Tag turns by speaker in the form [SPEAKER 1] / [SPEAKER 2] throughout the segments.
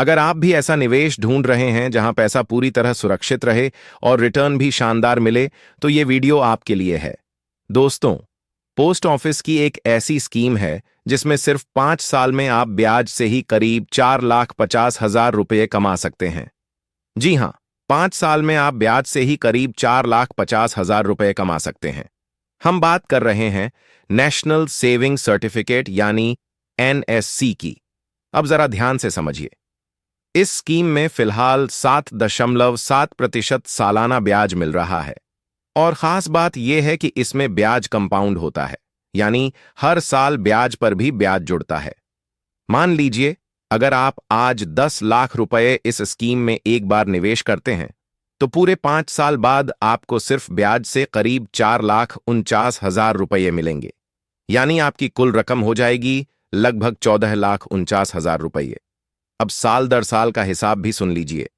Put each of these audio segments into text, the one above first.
[SPEAKER 1] अगर आप भी ऐसा निवेश ढूंढ रहे हैं जहां पैसा पूरी तरह सुरक्षित रहे और रिटर्न भी शानदार मिले, तो ये वीडियो आपके लिए है। दोस्तों, पोस्ट ऑफिस की एक ऐसी स्कीम है जिसमें सिर्फ 5 साल में आप ब्याज से ही करीब 4,50,000 रुपये कमा सकते हैं। जी हां, 5 साल में आप ब्याज से ही करीब 4,50,000 रुपये कमा सकते हैं। हम बात कर रहे हैं नेशनल सेविंग सर्टिफिकेट यानी एनएससी की। अब जरा ध्यान से समझिए। इस स्कीम में फिलहाल 7.7% सालाना ब्याज मिल रहा है। और खास बात यह है कि इसमें ब्याज कंपाउंड होता है, यानी हर साल ब्याज पर भी ब्याज जुड़ता है। मान लीजिए, अगर आप आज 10 लाख रुपए इस स्कीम में एक बार निवेश करते हैं, तो पूरे 5 साल बाद आपको सिर्फ ब्याज से करीब 4,49,000 रुपये मिलेंगे। यानी आपकी कुल रकम हो जाएगी लगभग 14,49,000 रुपये। अब साल दर साल का हिसाब भी सुन लीजिए।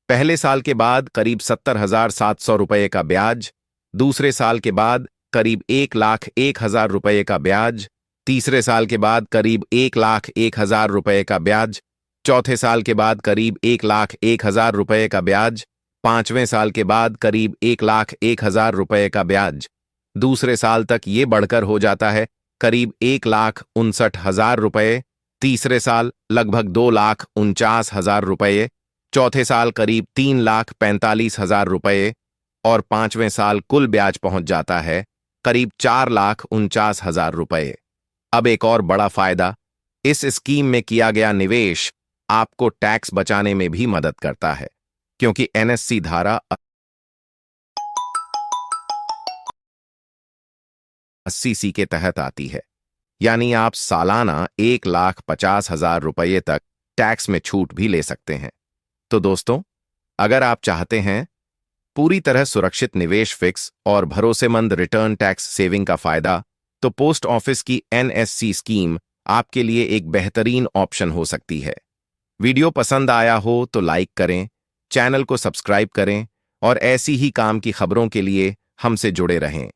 [SPEAKER 1] पहले साल के बाद करीब 70,700 रुपये का ब्याज, दूसरे साल के बाद करीब 1,01,000 रुपये का ब्याज, तीसरे साल के बाद करीब 1,01,000 रुपये का ब्याज, चौथे साल के बाद करीब 1,01,000 रुपये का ब्याज, पांचवें साल के बाद करीब 1,01,000 रुपये का ब्याज, दूसरे साल तक ये बढ़कर हो जाता है करीब 1,59,000 रुपये, तीसरे साल लगभग 2,49,000 रुपये, चौथे साल करीब 3,45,000 रुपये और पांचवें साल कुल ब्याज पहुंच जाता है करीब 4,49,000 रुपये। अब एक और बड़ा फायदा, इस स्कीम में किया गया निवेश आपको टैक्स बचाने में भी मदद करता है, क्योंकि एनएससी धारा 80C के तहत आती है। यानी आप सालाना 1,50,000 रुपये तक टैक्स में छूट भी ले सकते हैं। तो दोस्तों, अगर आप चाहते हैं पूरी तरह सुरक्षित निवेश, फिक्स और भरोसेमंद रिटर्न टैक्स सेविंग का फायदा, तो पोस्ट ऑफिस की एनएससी स्कीम आपके लिए एक बेहतरीन ऑप्शन हो सकती है। वीडियो पसंद आया हो तो लाइक करें, चैनल को सब्सक्राइब करें और ऐसी ही काम की खबरों के लिए हमसे जुड़े रहें।